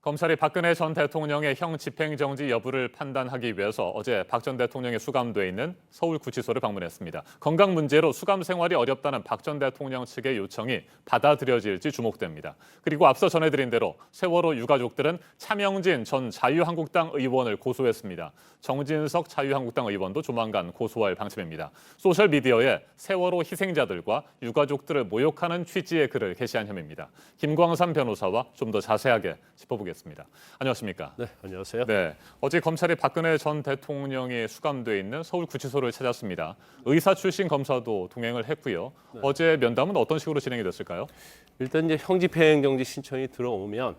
검찰이 박근혜 전 대통령의 형 집행정지 여부를 판단하기 위해서 어제 박 전 대통령이 수감돼 있는 서울구치소를 방문했습니다. 건강 문제로 수감 생활이 어렵다는 박 전 대통령 측의 요청이 받아들여질지 주목됩니다. 그리고 앞서 전해드린 대로 세월호 유가족들은 차명진 전 자유한국당 의원을 고소했습니다. 정진석 자유한국당 의원도 조만간 고소할 방침입니다. 소셜미디어에 세월호 희생자들과 유가족들을 모욕하는 취지의 글을 게시한 혐의입니다. 김광삼 변호사와 좀 더 자세하게 짚어보겠습니다. 안녕하십니까? 네, 안녕하세요. 네, 어제 검찰이 박근혜 전 대통령이 수감돼 있는 서울구치소를 찾았습니다. 의사 출신 검사도 동행을 했고요. 네. 어제 면담은 어떤 식으로 진행이 됐을까요? 일단 이제 형집행정지 신청이 들어오면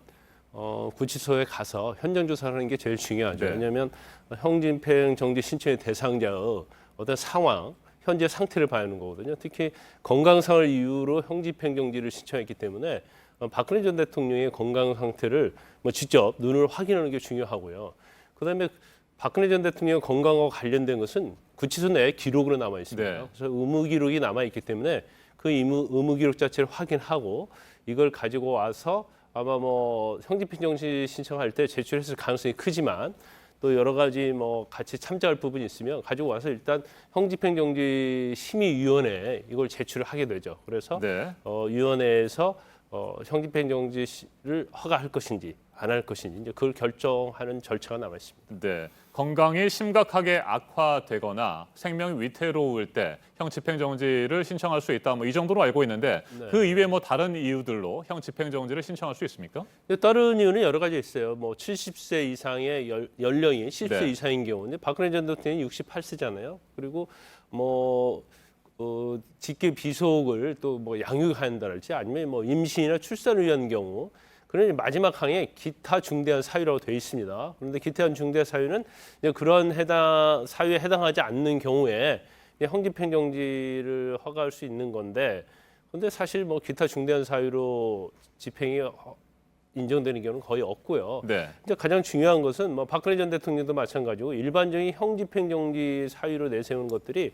구치소에 가서 현장 조사하는 게 제일 중요하죠. 네. 왜냐하면 형집행정지 신청의 대상자의 어떤 상황, 현재 상태를 봐야 하는 거거든요. 특히 건강상을 이유로 형집행정지를 신청했기 때문에 박근혜 전 대통령의 건강 상태를 직접 눈으로 확인하는 게 중요하고요. 그다음에 박근혜 전 대통령 건강과 관련된 것은 구치소 내에 기록으로 남아 있습니다. 네. 그래서 의무 기록이 남아 있기 때문에 그 의무 기록 자체를 확인하고 이걸 가지고 와서 아마 형집행정지 신청할 때 제출했을 가능성이 크지만 또 여러 가지 같이 참작할 부분이 있으면 가지고 와서 일단 형집행정지 심의위원회에 이걸 제출을 하게 되죠. 그래서 네. 위원회에서 형집행정지를 허가할 것인지 안 할 것인지 이제 그걸 결정하는 절차가 남아 있습니다. 네, 건강이 심각하게 악화되거나 생명이 위태로울 때 형 집행정지를 신청할 수 있다. 이 정도로 알고 있는데 네. 그 이외에 다른 이유들로 형 집행정지를 신청할 수 있습니까? 다른 이유는 여러 가지 있어요. 70세 이상의 연령이 70세 네. 이상인 경우인데 박근혜 전 대통령이 68세잖아요. 그리고 직계 비속을 또 양육한다랄지 아니면 임신이나 출산을 위한 경우 그런 마지막 항에 기타 중대한 사유라고 되어 있습니다. 그런데 기타 중대한 사유는 그런 사유에 해당하지 않는 경우에 형집행정지를 허가할 수 있는 건데, 근데 사실 기타 중대한 사유로 집행이 인정되는 경우는 거의 없고요. 네. 이제 가장 중요한 것은 박근혜 전 대통령도 마찬가지고 일반적인 형집행정지 사유로 내세우는 것들이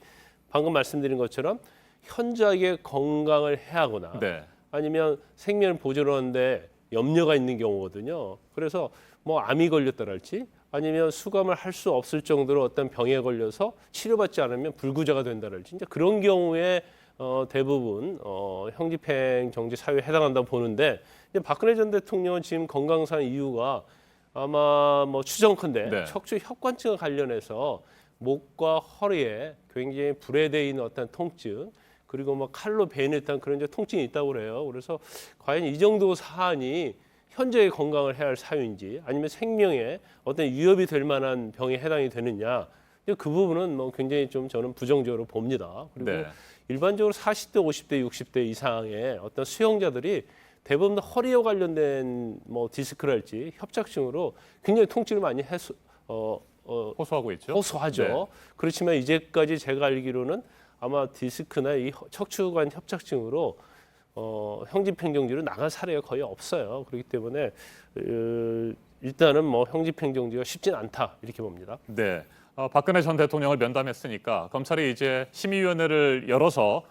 방금 말씀드린 것처럼 현저하게 건강을 해하거나 네. 아니면 생명을 보존하는데 염려가 있는 경우거든요. 그래서 암이 걸렸다랄지 아니면 수감을 할 수 없을 정도로 어떤 병에 걸려서 치료받지 않으면 불구자가 된다랄지 이제 그런 경우에 대부분 형집행정지 사유에 해당한다고 보는데 이제 박근혜 전 대통령은 지금 건강상 이유가 아마 추정컨대 네. 척추 협관증과 관련해서 목과 허리에 굉장히 불에대어 있는 어떤 통증 그리고 칼로 베인했다는 그런 통증이 있다고 그래요. 그래서 과연 이 정도 사안이 현재의 건강을 해야 할 사유인지 아니면 생명에 어떤 위협이 될 만한 병에 해당이 되느냐 그 부분은 굉장히 좀 저는 부정적으로 봅니다. 그리고 네. 일반적으로 40대, 50대, 60대 이상의 어떤 수용자들이 대부분 허리와 관련된 디스크랄지 협착증으로 굉장히 통증을 많이 호소하고 있죠. 호소하죠. 네. 그렇지만 이제까지 제가 알기로는 아마 디스크나 이 척추관 협착증으로 형집행정지로 나간 사례가 거의 없어요. 그렇기 때문에 일단은 형집행정지가 쉽진 않다 이렇게 봅니다. 네. 박근혜 전 대통령을 면담했으니까 검찰이 이제 심의위원회를 열어서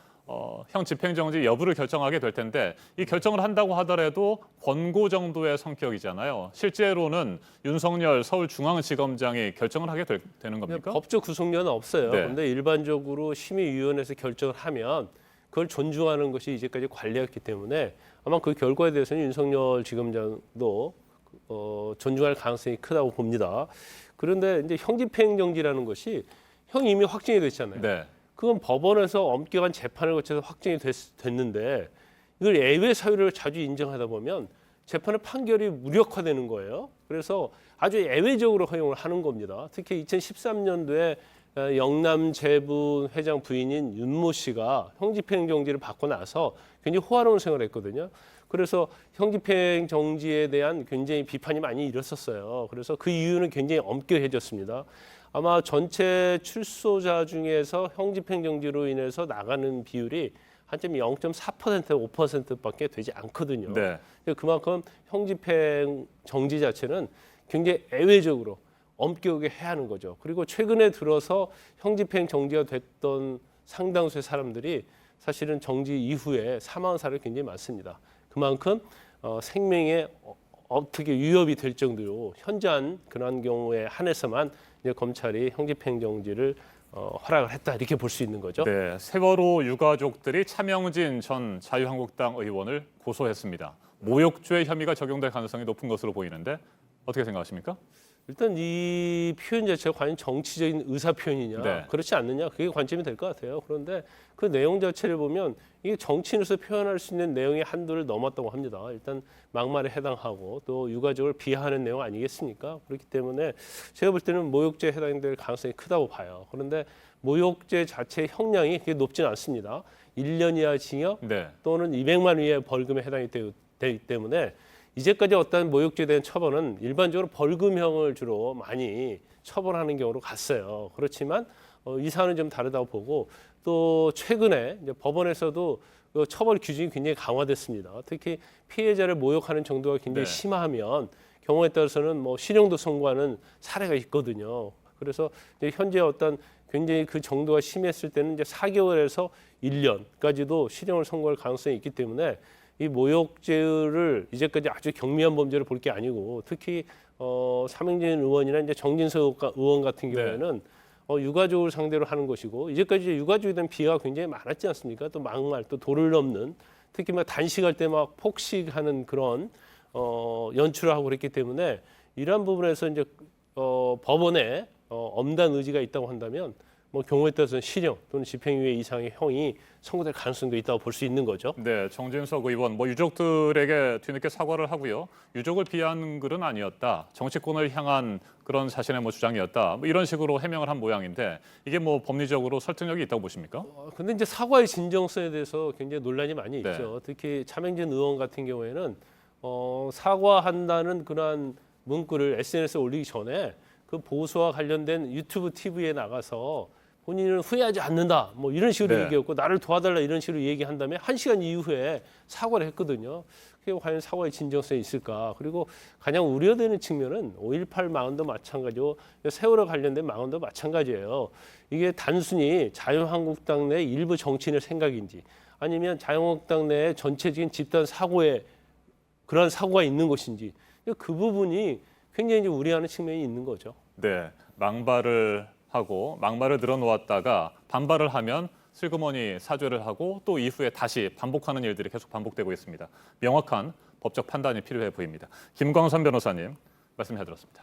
형 집행정지 여부를 결정하게 될 텐데 이 결정을 한다고 하더라도 권고 정도의 성격이잖아요. 실제로는 윤석열 서울중앙지검장이 결정을 하게 되는 겁니까? 법적 구속력은 없어요. 네. 그런데 일반적으로 심의위원회에서 결정을 하면 그걸 존중하는 것이 이제까지 관례였기 때문에 아마 그 결과에 대해서는 윤석열 지검장도 존중할 가능성이 크다고 봅니다. 그런데 이제 형집행정지라는 것이 형이 이미 확정이 됐잖아요. 네. 그건 법원에서 엄격한 재판을 거쳐서 확정이 됐는데 이걸 예외 사유를 자주 인정하다 보면 재판의 판결이 무력화되는 거예요. 그래서 아주 예외적으로 허용을 하는 겁니다. 특히 2013년도에 영남재부 회장 부인인 윤모 씨가 형집행정지를 받고 나서 굉장히 호화로운 생활을 했거든요. 그래서 형집행정지에 대한 굉장히 비판이 많이 일었었어요. 그래서 그 이유는 굉장히 엄격해졌습니다. 아마 전체 출소자 중에서 형집행정지로 인해서 나가는 비율이 한점 0.4%, 5%밖에 되지 않거든요. 네. 그만큼 형집행정지 자체는 굉장히 예외적으로 엄격하게 해야 하는 거죠. 그리고 최근에 들어서 형집행정지가 됐던 상당수의 사람들이 사실은 정지 이후에 사망한 사례가 굉장히 많습니다. 그만큼 생명에 어떻게 위협이 될 정도로 현저한 그런 경우에 한해서만 이제 검찰이 형집행정지를 허락을 했다 이렇게 볼 수 있는 거죠. 네, 세월호 유가족들이 차명진 전 자유한국당 의원을 고소했습니다. 모욕죄 혐의가 적용될 가능성이 높은 것으로 보이는데 어떻게 생각하십니까? 일단 이 표현 자체가 과연 정치적인 의사 표현이냐 네. 그렇지 않느냐 그게 관점이 될 것 같아요. 그런데 그 내용 자체를 보면 이게 정치인으로서 표현할 수 있는 내용의 한도를 넘었다고 합니다. 일단 막말에 해당하고 또 유가족을 비하하는 내용 아니겠습니까? 그렇기 때문에 제가 볼 때는 모욕죄에 해당될 가능성이 크다고 봐요. 그런데 모욕죄 자체의 형량이 그게 높지는 않습니다. 1년 이하 징역 네. 또는 200만 원 이하의 벌금에 해당이 되기 때문에 이제까지 어떤 모욕죄에 대한 처벌은 일반적으로 벌금형을 주로 많이 처벌하는 경우로 갔어요. 그렇지만 이 사안은 좀 다르다고 보고 또 최근에 이제 법원에서도 그 처벌 기준이 굉장히 강화됐습니다. 특히 피해자를 모욕하는 정도가 굉장히 네. 심하면 경우에 따라서는 뭐 실형도 선고하는 사례가 있거든요. 그래서 이제 현재 어떤 굉장히 그 정도가 심했을 때는 이제 4개월에서 1년까지도 실형을 선고할 가능성이 있기 때문에 이 모욕죄를 이제까지 아주 경미한 범죄를 볼 게 아니고 특히 차명진 의원이나 이제 정진석 의원 같은 경우에는 유가족을 상대로 하는 것이고 이제까지 유가족에 대한 비하가 굉장히 많았지 않습니까? 또 막말, 또 도를 넘는 특히 막 단식할 때 막 폭식하는 그런 연출을 하고 그랬기 때문에 이러한 부분에서 이제 법원에 엄단 의지가 있다고 한다면 뭐 경우에 따라서는 실형 또는 집행유예 이상의 형이 선고될 가능성도 있다고 볼 수 있는 거죠. 네, 정진석 의원 뭐 유족들에게 뒤늦게 사과를 하고요. 유족을 비하는 글은 아니었다. 정치권을 향한 그런 자신의 뭐 주장이었다. 뭐 이런 식으로 해명을 한 모양인데 이게 뭐 법리적으로 설득력이 있다고 보십니까? 근데 이제 사과의 진정성에 대해서 굉장히 논란이 많이 네. 있죠. 특히 차명진 의원 같은 경우에는 사과한다는 그러한 문구를 SNS에 올리기 전에 그 보수와 관련된 유튜브 TV에 나가서 본인은 후회하지 않는다 뭐 이런 식으로 네. 얘기했고 나를 도와달라 이런 식으로 얘기한 다음에 1시간 이후에 사과를 했거든요. 그게 과연 사과의 진정성이 있을까? 그리고 가장 우려되는 측면은 5.18 망언도 마찬가지고 세월호 관련된 망언도 마찬가지예요. 이게 단순히 자유한국당 내 일부 정치인의 생각인지 아니면 자유한국당 내 전체적인 집단 사고에 그런 사고가 있는 것인지 그 부분이 굉장히 이제 우려하는 측면이 있는 거죠. 네, 막말을 늘어놓았다가 반발을 하면 슬그머니 사죄를 하고 또 이후에 다시 반복하는 일들이 계속 반복되고 있습니다. 명확한 법적 판단이 필요해 보입니다. 김광선 변호사님 말씀해 들었습니다.